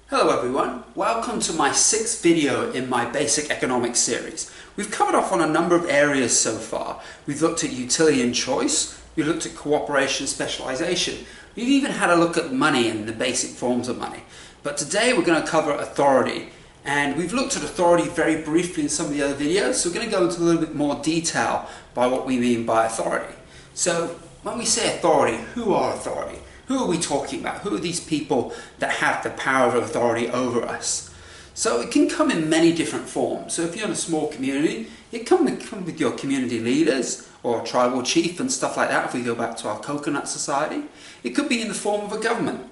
Hello everyone, welcome to my 6th video in my basic economics series. We've covered off on a number of areas so far. We've looked at utility and choice, we've looked at cooperation and specialization, we've even had a look at money and the basic forms of money. But today we're going to cover authority, and we've looked at authority very briefly in some of the other videos, so we're going to go into a little bit more detail by what we mean by authority. So when we say authority, who are authority? Who are we talking about? Who are these people that have the power of authority over us? So it can come in many different forms. So if you're in a small community, it can come with your community leaders or tribal chief and stuff like that, if we go back to our coconut society. It could be in the form of a government.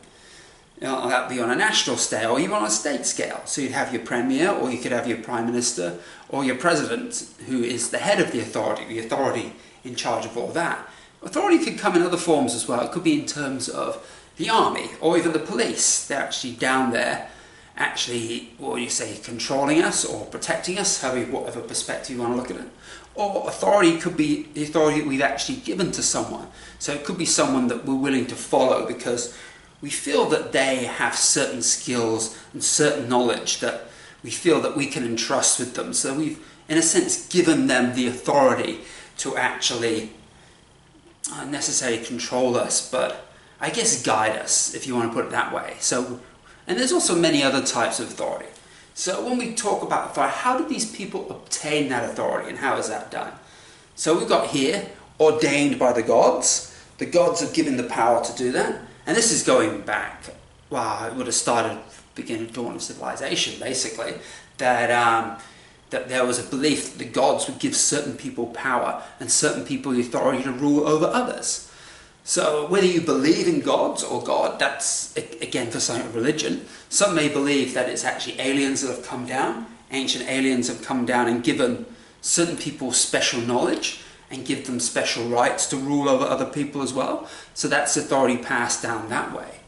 That would be on a national scale or even on a state scale. So you'd have your premier, or you could have your prime minister or your president, who is the head of the authority in charge of all that. Authority could come in other forms as well. It could be in terms of the army or even the police. They're actually down there, what do you say, controlling us or protecting us, whatever perspective you want to look at it. Or authority could be the authority that we've actually given to someone. So it could be someone that we're willing to follow because we feel that they have certain skills and certain knowledge that we feel that we can entrust with them. So we've, in a sense, given them the authority to actually not necessarily control us, but I guess guide us, if you want to put it that way. So, and there's also many other types of authority. So when we talk about authority, how do these people obtain that authority and how is that done? So we've got here, ordained by the gods. The gods have given the power to do that. And this is going back, well, it would have started beginning dawn of civilization, basically, that there was a belief that the gods would give certain people power and certain people the authority to rule over others. So whether you believe in gods or God, that's again for some religion. Some may believe that it's actually aliens that have come down. Ancient aliens have come down and given certain people special knowledge and give them special rights to rule over other people as well. So that's authority passed down that way.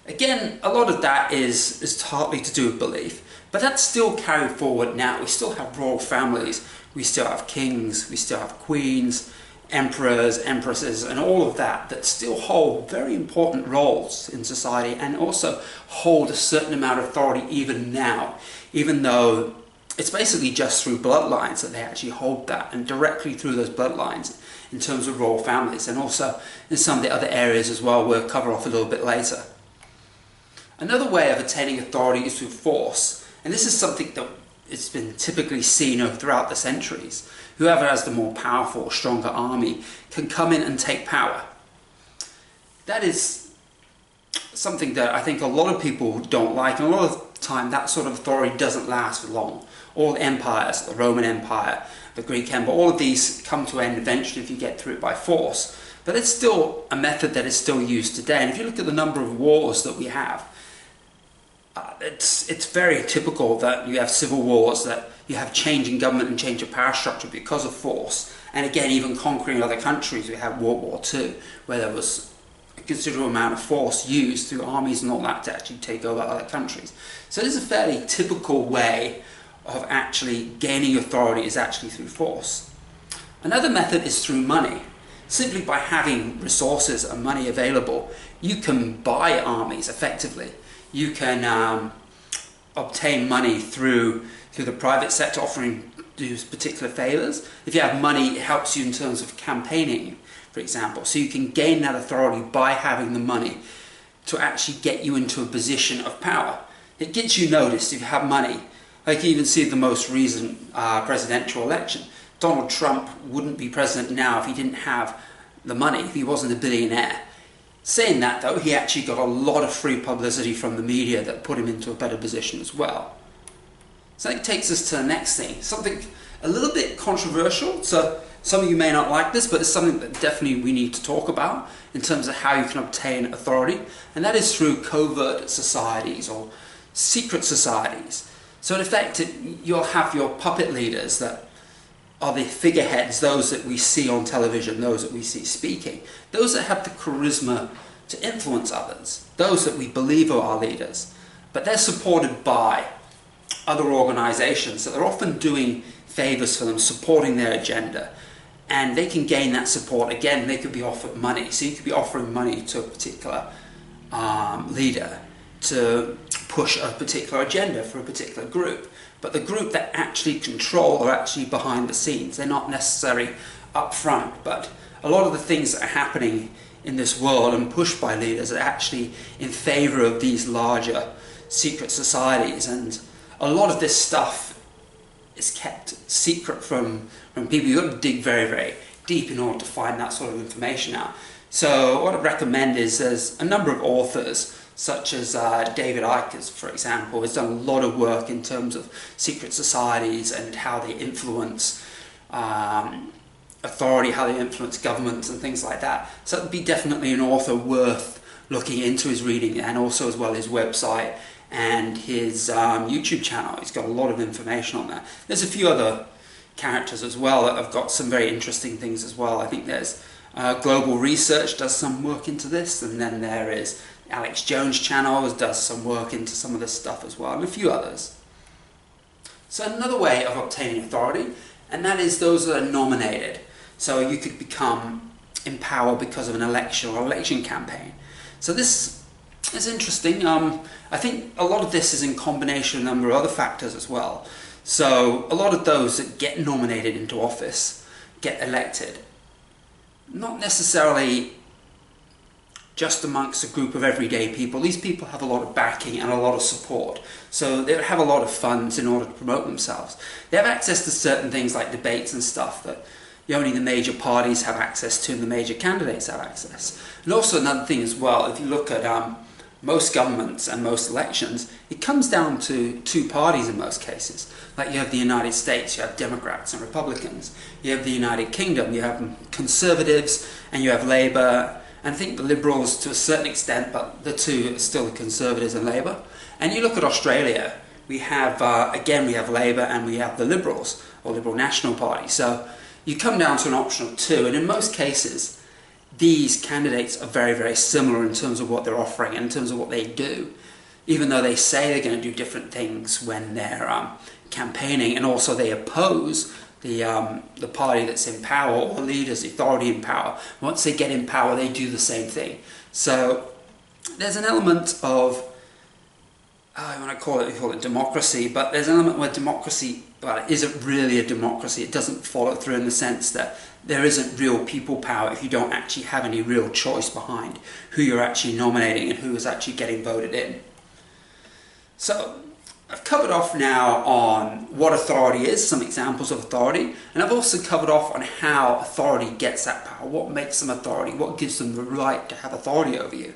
Again, a lot of that is partly to do with belief. But that's still carried forward now. We still have royal families, we still have kings, we still have queens, emperors, empresses, and all of that still hold very important roles in society and also hold a certain amount of authority even now, even though it's basically just through bloodlines that they actually hold that, and directly through those bloodlines in terms of royal families, and also in some of the other areas as well we'll cover off a little bit later. Another way of attaining authority is through force. And this is something that it's been typically seen throughout the centuries. Whoever has the more powerful, stronger army can come in and take power. That is something that I think a lot of people don't like, and a lot of the time that sort of authority doesn't last for long. All empires, the Roman Empire, the Greek Empire, all of these come to an end eventually if you get through it by force. But it's still a method that is still used today. And if you look at the number of wars that we have, it's very typical that you have civil wars, that you have change in government and change of power structure because of force. And again, even conquering other countries, we had World War II, where there was a considerable amount of force used through armies and all that to actually take over other countries. So this is a fairly typical way of actually gaining authority, is actually through force. Another method is through money. Simply by having resources and money available, you can buy armies effectively. You can obtain money through the private sector offering these particular favours. If you have money, it helps you in terms of campaigning, for example. So you can gain that authority by having the money to actually get you into a position of power. It gets you noticed if you have money. Like you even see the most recent presidential election. Donald Trump wouldn't be president now if he didn't have the money, if he wasn't a billionaire. Saying that though, he actually got a lot of free publicity from the media that put him into a better position as well. So that takes us to the next thing, something a little bit controversial. So some of you may not like this, but it's something that definitely we need to talk about in terms of how you can obtain authority, and that is through covert societies or secret societies. So in effect, you'll have your puppet leaders that are the figureheads, those that we see on television, those that we see speaking, those that have the charisma to influence others, those that we believe are our leaders. But they're supported by other organizations that are often doing favors for them, supporting their agenda. And they can gain that support. Again, they could be offered money. So you could be offering money to a particular leader to push a particular agenda for a particular group. But the group that actually control are actually behind the scenes. They're not necessarily up front, but a lot of the things that are happening in this world and pushed by leaders are actually in favor of these larger secret societies, and a lot of this stuff is kept secret from people. You've got to dig very, very deep in order to find that sort of information out. So what I'd recommend is there's a number of authors, such as David Icke, for example, has done a lot of work in terms of secret societies and how they influence authority, how they influence governments and things like that. So it would be definitely an author worth looking into his reading, and also as well his website and his YouTube channel. He's got a lot of information on that. There's a few other characters as well that have got some very interesting things as well. I think there's Global Research does some work into this, and then there is Alex Jones' channel does some work into some of this stuff as well, and a few others. So another way of obtaining authority, and that is those that are nominated. So you could become in power because of an election or election campaign. So this is interesting. I think a lot of this is in combination with a number of other factors as well. So a lot of those that get nominated into office get elected, not necessarily just amongst a group of everyday people. These people have a lot of backing and a lot of support. So they have a lot of funds in order to promote themselves. They have access to certain things like debates and stuff that only the major parties have access to and the major candidates have access. And also another thing as well, if you look at most governments and most elections, it comes down to two parties in most cases. Like you have the United States, you have Democrats and Republicans. You have the United Kingdom, you have Conservatives and you have Labour. And I think the Liberals to a certain extent, but the two are still the Conservatives and Labour. And you look at Australia, we have, again, we have Labour and we have the Liberals, or Liberal National Party. So you come down to an option of two, and in most cases, these candidates are very, very similar in terms of what they're offering and in terms of what they do, even though they say they're going to do different things when they're campaigning, and also they oppose the party that's in power or the leaders, the authority in power. Once they get in power, they do the same thing. So there's an element of, I want to call it democracy, but there's an element where democracy, well, it isn't really a democracy. It doesn't follow through in the sense that there isn't real people power if you don't actually have any real choice behind who you're actually nominating and who is actually getting voted in. So I've covered off now on what authority is, some examples of authority, and I've also covered off on how authority gets that power, what makes them authority, what gives them the right to have authority over you.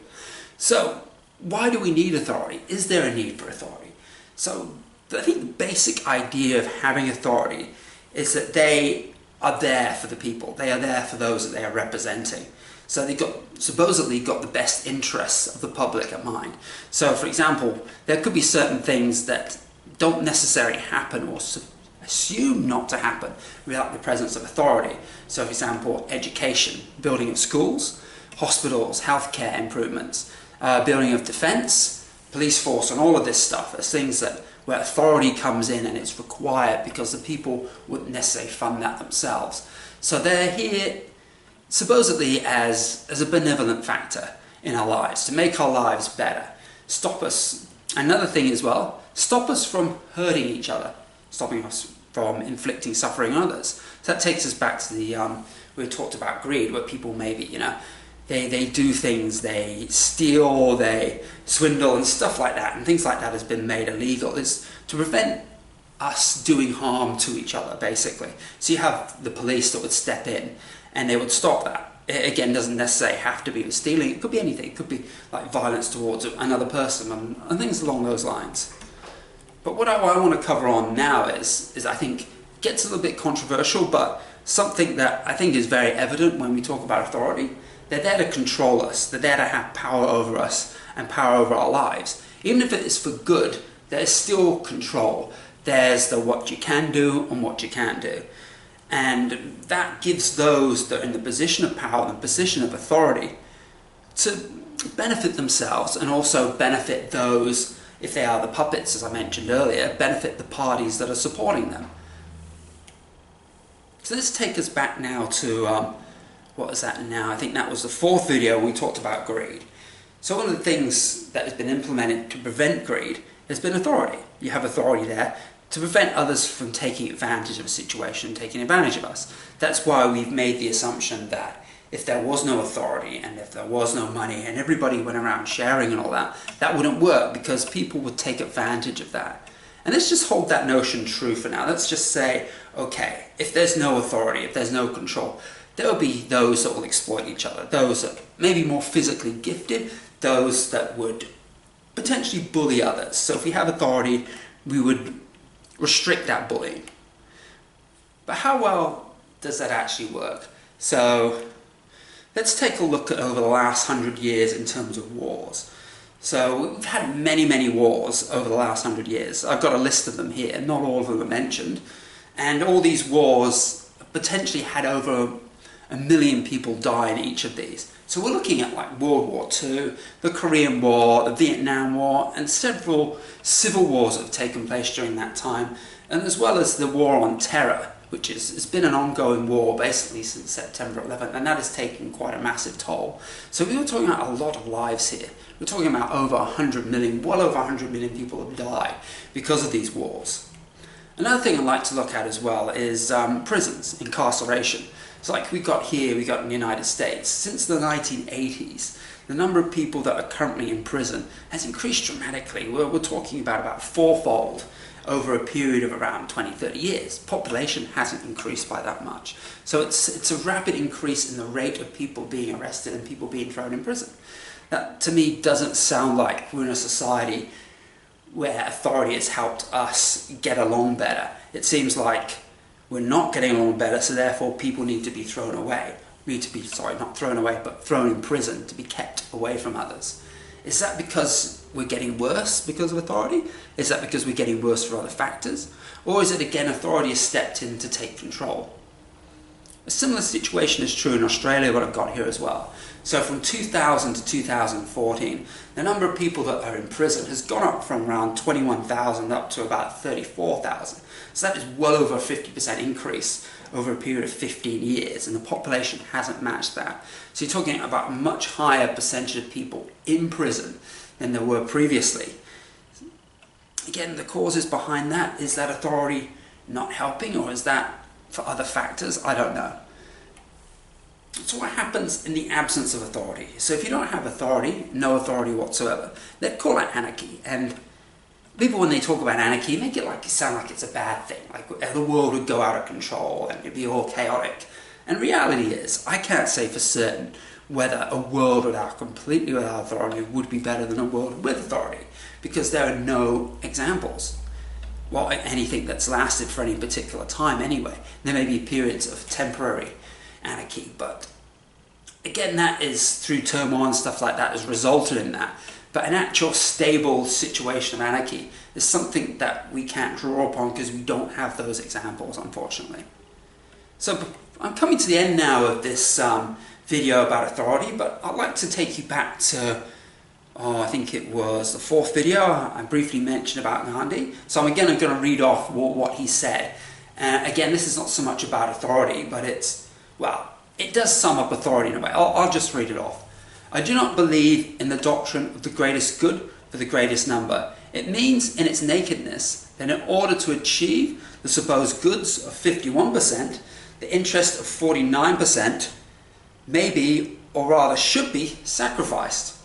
So why do we need authority? Is there a need for authority? So I think the basic idea of having authority is that they are there for the people. They are there for those that they are representing. So they supposedly got the best interests of the public at mind. So for example, there could be certain things that don't necessarily happen or assume not to happen without the presence of authority. So for example, education, building of schools, hospitals, healthcare improvements, building of defence, police force, and all of this stuff. There's things where authority comes in and it's required because the people wouldn't necessarily fund that themselves. So they're here supposedly as a benevolent factor in our lives, to make our lives better, stop us, another thing as well, stop us from hurting each other, stopping us from inflicting suffering on others. So that takes us back to we talked about greed, where people maybe, they do things, they steal, they swindle and stuff like that, and things like that has been made illegal. It's to prevent us doing harm to each other, basically. So you have the police that would step in and they would stop that. It, again, doesn't necessarily have to be with stealing. It could be anything. It could be like violence towards another person and things along those lines. But what I want to cover on now is I think gets a little bit controversial, but something that I think is very evident when we talk about authority. They're there to control us. They're there to have power over us and power over our lives. Even if it is for good, there's still control. There's the what you can do and what you can't do. And that gives those that are in the position of power, the position of authority, to benefit themselves and also benefit those, if they are the puppets, as I mentioned earlier, benefit the parties that are supporting them. So let's take us back now to, what is that now? I think that was the fourth video we talked about greed. So one of the things that has been implemented to prevent greed has been authority. You have authority there to prevent others from taking advantage of a situation, taking advantage of us. That's why we've made the assumption that if there was no authority and if there was no money and everybody went around sharing and all that, that wouldn't work because people would take advantage of that. And let's just hold that notion true for now. Let's just say, okay, if there's no authority, if there's no control, there will be those that will exploit each other, those that may be more physically gifted, those that would potentially bully others. So if we have authority, we would restrict that bullying. But how well does that actually work? So let's take a look at over the last 100 years in terms of wars. So we've had many, many wars over the last 100 years. I've got a list of them here, not all of them are mentioned. And all these wars potentially had over 1 million people die in each of these. So we're looking at like World War II, the Korean War, the Vietnam War, and several civil wars that have taken place during that time, and as well as the War on Terror, which has been an ongoing war basically since September 11th, and that has taken quite a massive toll. So we were talking about a lot of lives here. We're talking about over 100 million, well over 100 million people have died because of these wars. Another thing I'd like to look at as well is prisons, incarceration. So like we got in the United States, since the 1980s, the number of people that are currently in prison has increased dramatically. We're talking about fourfold over a period of around 20-30 years. Population hasn't increased by that much. So it's a rapid increase in the rate of people being arrested and people being thrown in prison. That to me doesn't sound like we're in a society where authority has helped us get along better. It seems like we're not getting along better, so therefore people need to be thrown away. Not thrown away, but thrown in prison to be kept away from others. Is that because we're getting worse because of authority? Is that because we're getting worse for other factors? Or is it again authority has stepped in to take control? A similar situation is true in Australia, what I've got here as well. So from 2000 to 2014, the number of people that are in prison has gone up from around 21,000 up to about 34,000. So that is well over a 50% increase over a period of 15 years, and the population hasn't matched that. So you're talking about a much higher percentage of people in prison than there were previously. Again, the causes behind that, is that authority not helping, or is that for other factors? I don't know. So what happens in the absence of authority? So if you don't have authority, no authority whatsoever, they call it anarchy. And people, when they talk about anarchy, make it sound like it's a bad thing, like the world would go out of control and it'd be all chaotic. And reality is, I can't say for certain whether a world completely without authority would be better than a world with authority, because there are no examples. Well, anything that's lasted for any particular time anyway. There may be periods of temporary anarchy, but again, that is through turmoil and stuff like that has resulted in that. But an actual stable situation of anarchy is something that we can't draw upon because we don't have those examples, unfortunately. So I'm coming to the end now of this video about authority, but I'd like to take you back to, I think it was the 4th video. I briefly mentioned about Gandhi. So again, I'm going to read off what he said. Again, this is not so much about authority, but it does sum up authority in a way. I'll just read it off. I do not believe in the doctrine of the greatest good for the greatest number. It means in its nakedness that in order to achieve the supposed goods of 51%, the interest of 49% may be, or rather should be, sacrificed.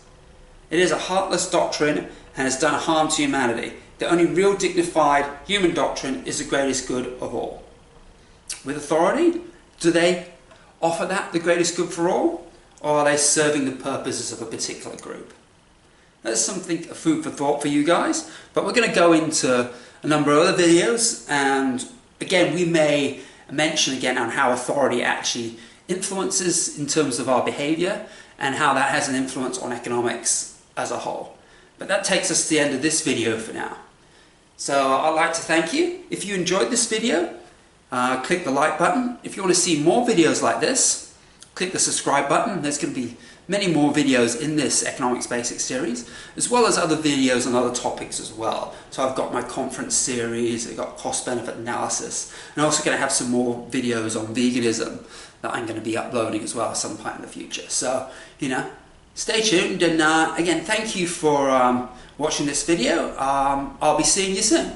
It is a heartless doctrine and has done harm to humanity. The only real dignified human doctrine is the greatest good of all. With authority, do they offer that, the greatest good for all? Or are they serving the purposes of a particular group? That's something, a food for thought for you guys. But we're going to go into a number of other videos, and again, we may mention again on how authority actually influences in terms of our behaviour, and how that has an influence on economics as a whole. But that takes us to the end of this video for now. So I'd like to thank you. If you enjoyed this video, click the like button. If you want to see more videos like this, click the subscribe button. There's going to be many more videos in this Economics Basics series, as well as other videos on other topics as well. So I've got my conference series, I've got cost-benefit analysis, and I'm also going to have some more videos on veganism that I'm going to be uploading as well at some point in the future. So, stay tuned, and again, thank you for watching this video. I'll be seeing you soon.